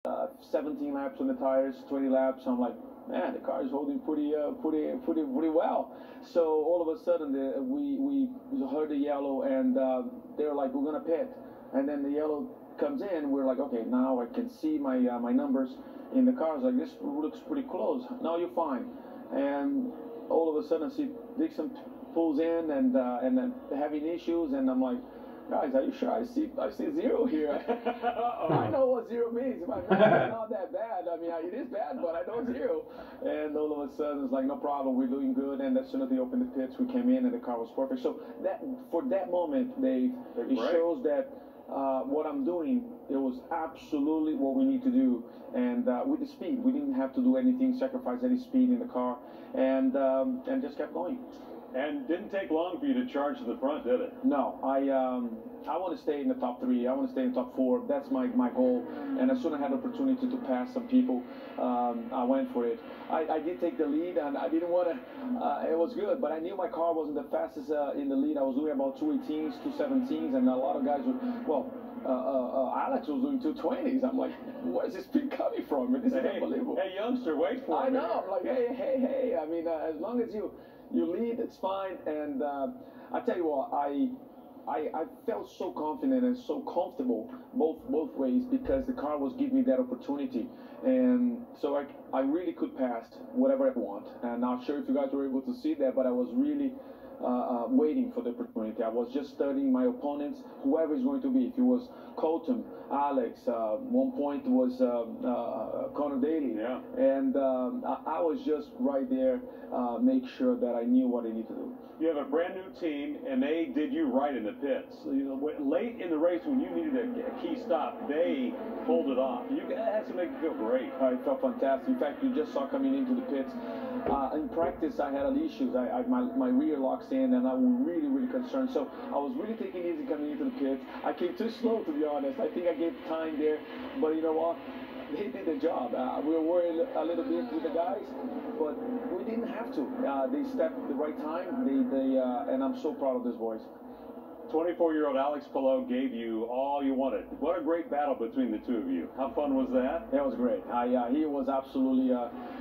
17 laps on the tires, 20 laps. I'm like, man, the car is holding pretty well. So all of a sudden, we heard the yellow, and they're like, we're gonna pit. And then the yellow comes in. We're like, okay, now I can see my numbers in the car. I was like, this looks pretty close. No, you're fine. And all of a sudden, I see Dixon pulls in and then having issues, and I'm like, guys, are you sure? I see zero here. I know what zero means. My math is not that bad. I mean, it is bad, but I know zero. And all of a sudden, it's like, no problem, we're doing good. And as soon as they opened the pits, we came in, and the car was perfect. So that for that moment, Dave, it shows that what I'm doing, it was absolutely what we need to do. And with the speed, we didn't have to do anything, sacrifice any speed in the car, and just kept going. And didn't take long for you to charge to the front, did it? No, I want to stay in the top 3. I want to stay in the top 4. That's my goal. And as soon as I had the opportunity to pass some people, I went for it. I did take the lead, and I didn't want to. It was good, but I knew my car wasn't the fastest in the lead. I was doing about 218s, 217s, and a lot of guys were, well, Alex was doing 220s. I'm like, where's this speed coming from? This is unbelievable. Hey, youngster, wait for it. I know. I'm like, hey. I mean, as long as you lead, it's fine. And I tell you what, I felt so confident and so comfortable both ways, because the car was giving me that opportunity. And so I really could pass whatever I want. And not sure if you guys were able to see that, but I was really waiting for the opportunity. I was just studying my opponents, whoever is going to be. If it was Colton, Alex, one point was Connor Daly. Yeah. And I was just right there, make sure that I knew what I need to do. You have a brand new team, and they did you right in the pits. So, you know, late in the race, when you needed a key stop, they pulled it off. That has to make you feel great. I felt fantastic. In fact, you just saw coming into the pits. In practice, I had issues. My rear locks in, and I was really concerned. So I was really taking it easy coming into the pits. I came too slow, to be honest. I think I gave time there, but you know what? They did the job. We were worried a little bit with the guys, but we didn't have to. They stepped at the right time. And I'm so proud of these boys. 24-year-old Alex Palou gave you all you wanted. What a great battle between the two of you. How fun was that? It was great. He was absolutely,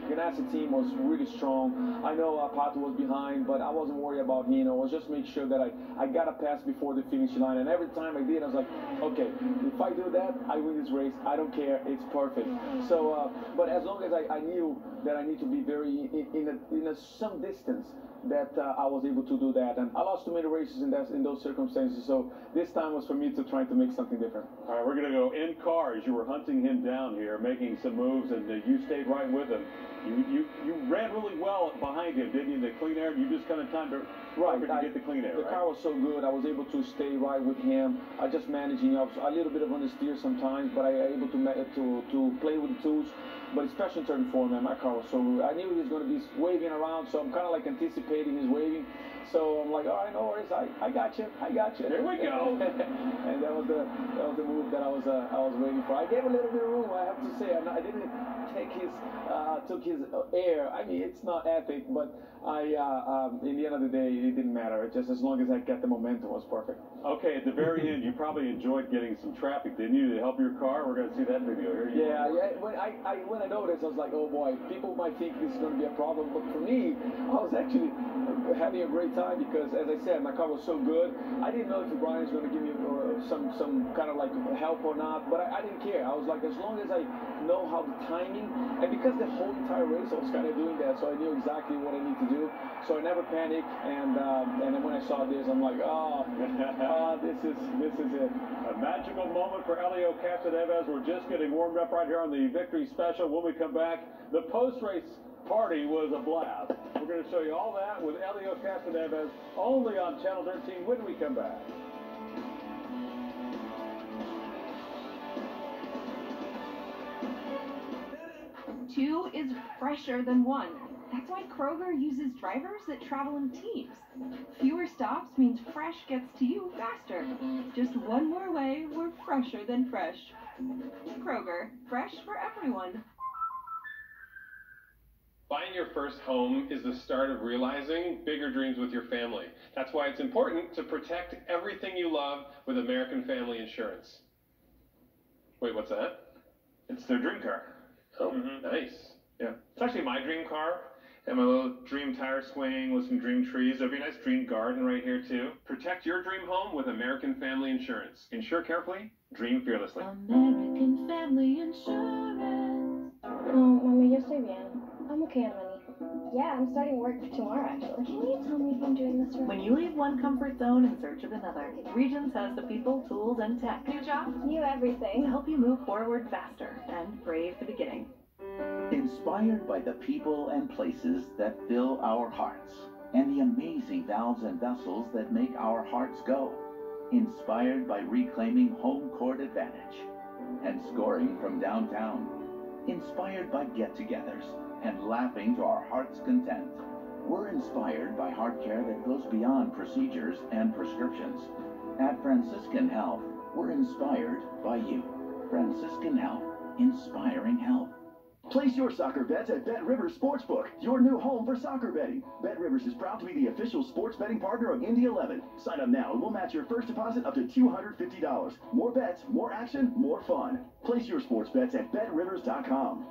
Ganassi team was really strong. I know Pato was behind, but I wasn't worried about Nino. I was just make sure that I got a pass before the finish line. And every time I did, I was like, okay, if I do that, I win this race. I don't care. It's perfect. So, but as long as I knew that I need to be very in some distance, that I was able to do that. And I lost too many races in those circumstances, so this time was for me to try to make something different. All right, we're going to go in cars. You were hunting him down here, making some moves, and you stayed right with him. You ran really well behind him, didn't you? The clean air, you just kind of timed it right to get the clean air. The car was so good, I was able to stay right with him. I just managing a little bit of understeer sometimes, but I able to play with the tools. But especially in turn 4, man, my car was so good. I knew he was going to be waving around, so I'm kind of like anticipating his waving. So I'm like, all right, no worries, I got you. Here we go. And that was the move that I was waiting for. I gave a little bit of room, I have to say. I didn't took his air. I mean, it's not epic, but in the end of the day, it didn't matter. It just as long as I got the momentum, was perfect. Okay, at the very end, you probably enjoyed getting some traffic, didn't you, to help your car? We're going to see that video here. Yeah. When I noticed, I was like, oh boy, people might think this is going to be a problem, but for me, I was actually having a great time, because, as I said, my car was so good. I didn't know if Brian's going to give me some kind of like help or not, but I didn't care. I was like, as long as I know how the timing, and because the whole entire race I was kind of doing that, so I knew exactly what I need to do. So I never panicked, and then when I saw this, I'm like, this is it. A magical moment for Helio Castroneves. We're just getting warmed up right here on the Victory Special. When we come back, the post-race party was a blast. We're going to show you all that with Helio Castroneves only on Channel 13 when we come back. 2 is fresher than 1. That's why Kroger uses drivers that travel in teams. Fewer stops means fresh gets to you faster. Just one more way we're fresher than fresh. Kroger, fresh for everyone. Buying your first home is the start of realizing bigger dreams with your family. That's why it's important to protect everything you love with American Family Insurance. Wait, what's that? It's their dream car. Oh, nice. Yeah. It's actually my dream car. And my little dream tire swing with some dream trees. There'll be a nice dream garden right here, too. Protect your dream home with American Family Insurance. Insure carefully, dream fearlessly. American Family Insurance. Mommy, yo estoy bien. I'm okay, honey. Yeah, I'm starting work tomorrow, actually. Can you tell me if I'm doing this right? When you leave one comfort zone in search of another, Regions has the people, tools, and tech. New job? New everything. To help you move forward faster and brave the beginning. Inspired by the people and places that fill our hearts, and the amazing valves and vessels that make our hearts go. Inspired by reclaiming home court advantage and scoring from downtown. Inspired by get-togethers and laughing to our heart's content. We're inspired by heart care that goes beyond procedures and prescriptions. At Franciscan Health, we're inspired by you. Franciscan Health, inspiring health. Place your soccer bets at Bet Rivers Sportsbook, your new home for soccer betting. Bet Rivers is proud to be the official sports betting partner of Indy 11. Sign up now and we'll match your first deposit up to $250. More bets, more action, more fun. Place your sports bets at betrivers.com.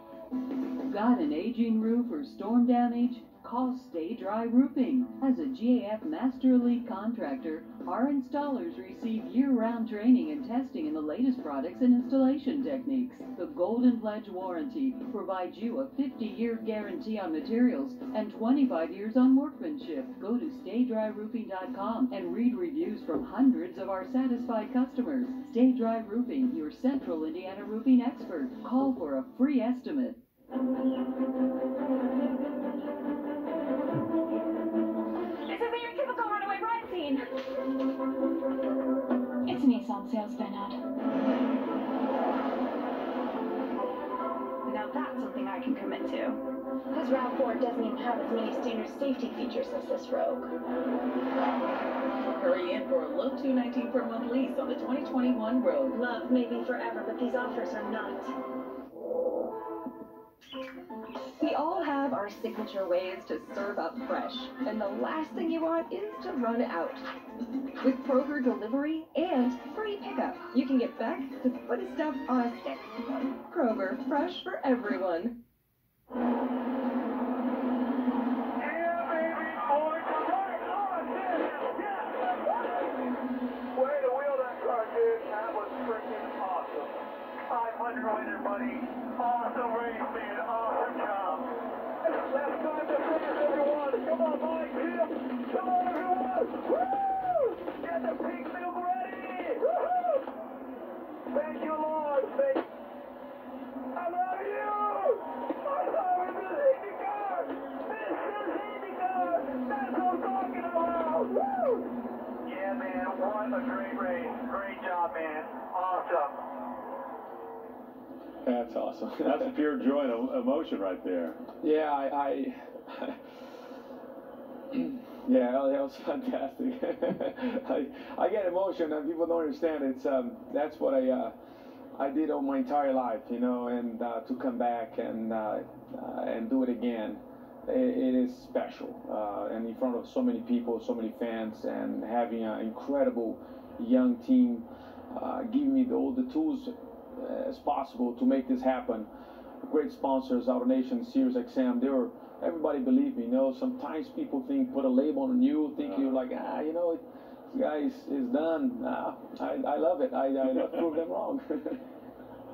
Got an aging roof or storm damage? Call Stay Dry Roofing. As a GAF Master Elite contractor, our installers receive year-round training and testing in the latest products and installation techniques. The Golden Pledge Warranty provides you a 50-year guarantee on materials and 25 years on workmanship. Go to StayDryRoofing.com and read reviews from hundreds of our satisfied customers. Stay Dry Roofing, your Central Indiana roofing expert. Call for a free estimate. This isn't your typical runaway ride scene. It's a Nissan sales van ad. Now that's something I can commit to. This RAV4 doesn't even have as many standard safety features as this Rogue. Hurry in for a low $219 per month lease on the 2021 Rogue. Love may be forever, but these offers are not. We all have our signature ways to serve up fresh, and the last thing you want is to run out. With Kroger delivery and free pickup, you can get back to putting stuff on a stick. Kroger, fresh for everyone. Way to wheel that car, dude. That was freaking awesome. 500 winner, buddy. Awesome race, man. Awesome job. Let's go to finish, everyone. Come on, Mike. Come on, everyone. Woo! Get the pink milk ready. Woo! Thank you, Lord. I love you. I love this IndyCar. This is IndyCar. That's what I'm talking about. Woo! Yeah, man, what a great race. Great job, man. Awesome. That's awesome. That's pure joy and emotion right there. Yeah, yeah, that was fantastic. I get emotion, and people don't understand. It's that's what I did all my entire life, you know, and to come back and do it again. It is special, and in front of so many people, so many fans, and having an incredible young team giving me all the tools as possible to make this happen. Great sponsors, AutoNation, Sirius XM, everybody believed me. You know, sometimes people put a label on you, think you're like, you know, this guy is done. I love it. I prove them wrong.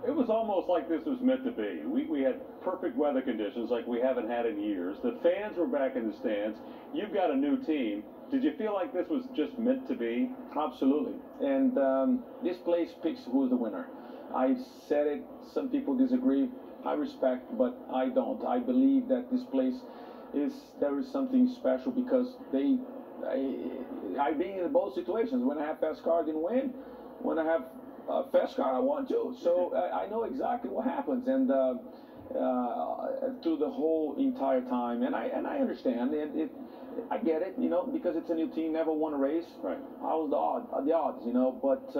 It was almost like this was meant to be. We had perfect weather conditions like we haven't had in years. The fans were back in the stands. You've got a new team. Did you feel like this was just meant to be? Absolutely. And this place picks who's the winner. I've said it. Some people disagree. I respect, but I don't. I believe that this place there is something special because I've been in both situations. When I have fast car, I didn't win. When I have fast car, I won too. So I know exactly what happens, and through the whole entire time, and I understand, and I get it, you know, because it's a new team, never won a race. Right. I was the odds, you know, but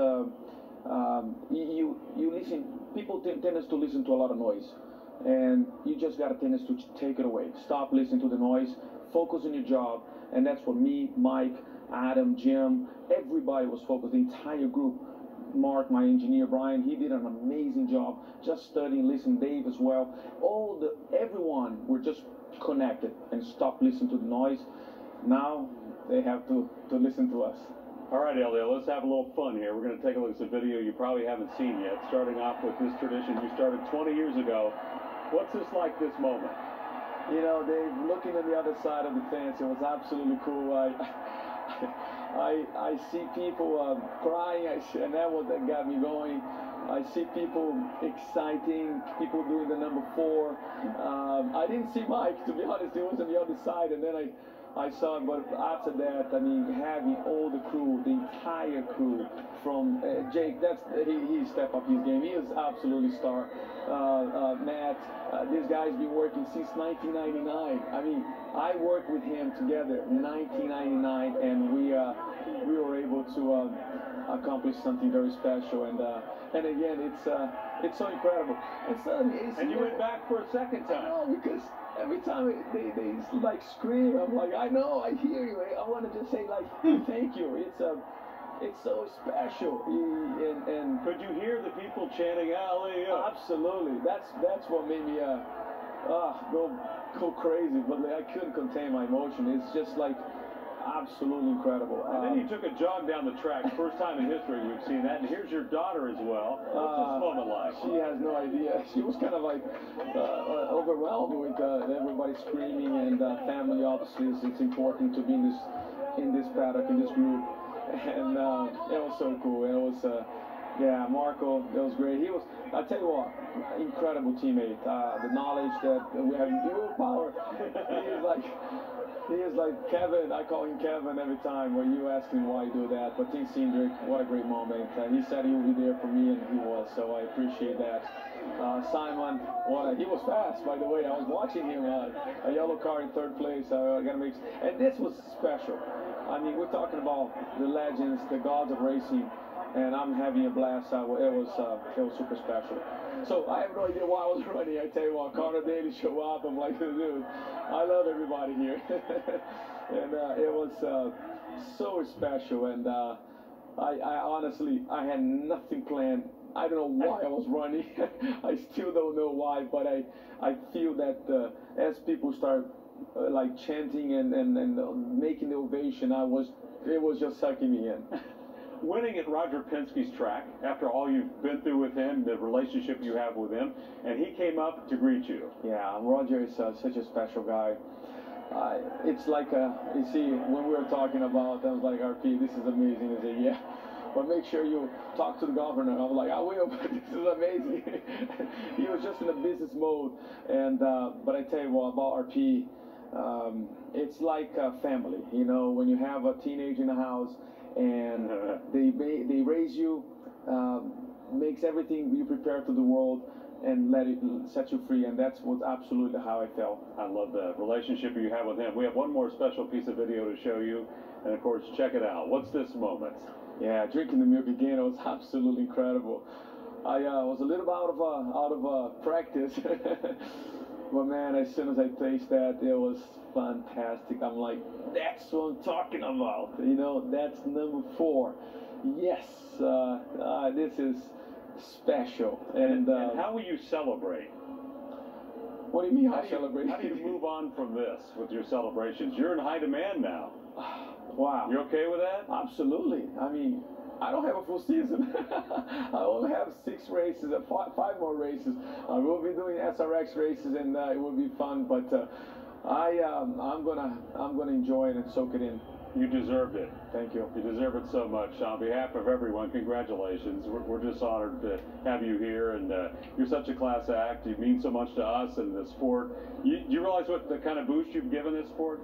you listen. People tend to listen to a lot of noise, and you just got a tendency to take it away. Stop listening to the noise. Focus on your job, and that's what me, Mike, Adam, Jim, everybody was focused. The entire group. Mark, my engineer, Brian, he did an amazing job just studying, listening, Dave as well. Everyone were just connected and stopped listening to the noise. Now they have to listen to us. All right, Elio, let's have a little fun here. We're going to take a look at some video you probably haven't seen yet, starting off with this tradition you started 20 years ago. What's this like, this moment? You know, Dave, looking on the other side of the fence, it was absolutely cool. I see people crying, and that got me going. I see people exciting, people doing the number 4. I didn't see Mike, to be honest. He was on the other side, and then I saw it. But after that, I mean, having all the crew, the entire crew, from Jake, he stepped up his game. He is absolutely star. Matt, this guy's been working since 1999. I mean, I worked with him together in 1999, and we were able to accomplish something very special. And again, it's so incredible. And you went back for a second time. No, because every time they like scream, I'm like, I know, I hear you. I want to just say like, thank you. It's so special. And could you hear the people chanting Elio? Absolutely. That's what made me go crazy. But I couldn't contain my emotion. It's just like absolutely incredible. And then you took a jog down the track. First time in history we've seen that. And here's your daughter as well. What's this moment like? She has no idea. She was kind of like overwhelmed with everybody screaming, and family. Obviously, it's important to be in this paddock, in this group. And it was so cool. And it was, Marco, it was great. He was, I tell you what, incredible teammate. The knowledge that we have dual power. He is like Kevin. I call him Kevin every time when you ask him why you do that. But Team Cindric, what a great moment. He said he would be there for me, and he was. So I appreciate that. Simon, he was fast, by the way. I was watching him, a yellow car in 3rd place. And this was special. I mean, we're talking about the legends, the gods of racing, and I'm having a blast. It was super special. So I have no idea why I was running. I tell you what, Connor Daly show up. I'm like, dude, I love everybody here. And it was so special. And I honestly, I had nothing planned. I don't know why I was running. I still don't know why, but I feel that as people start like chanting and making the ovation, it was just sucking me in. Winning at Roger Penske's track, after all you've been through with him, the relationship you have with him, and he came up to greet you. Yeah, Roger is such a special guy. It's like, you see, when we were talking about, I was like, RP, this is amazing. He said, yeah, but make sure you talk to the governor. I was like, I will, but this is amazing. He was just in a business mode. And but I tell you what, about RP, it's like a family. You know, when you have a teenager in the house, and they raise you, makes everything you prepare to the world, and set you free, and that's what absolutely how I felt. I love the relationship you have with him. We have one more special piece of video to show you, and of course, check it out. What's this moment? Yeah, drinking the milk again, it was absolutely incredible. I was a little out of practice, but man, as soon as I tasted that, it was fantastic. I'm like, that's what I'm talking about. You know, that's number 4. Yes, this is special. And how will you celebrate? What do you mean, how celebrate? How do you move on from this with your celebrations? You're in high demand now. Wow. You okay with that? Absolutely. I mean, I don't have a full season. I only have 6 races, 5 more races. I will be doing SRX races, and it will be fun. But I'm gonna enjoy it and soak it in. You deserved it. Thank you. You deserve it so much. On behalf of everyone, congratulations. We're just honored to have you here, and you're such a class act. You mean so much to us and the sport. You realize what the kind of boost you've given this sport?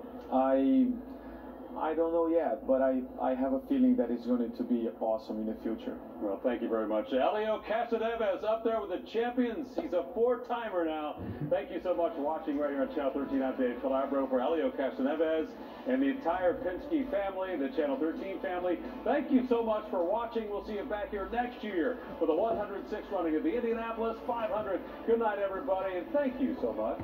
I don't know yet, but I have a feeling that it's going to be awesome in the future. Well, thank you very much. Elio Cassaneves up there with the champions. He's a 4-timer now. Thank you so much for watching right here on Channel 13. I'm Dave Calabro for Elio Cassaneves and the entire Penske family, the Channel 13 family. Thank you so much for watching. We'll see you back here next year for the 106th running of the Indianapolis 500. Good night, everybody, and thank you so much.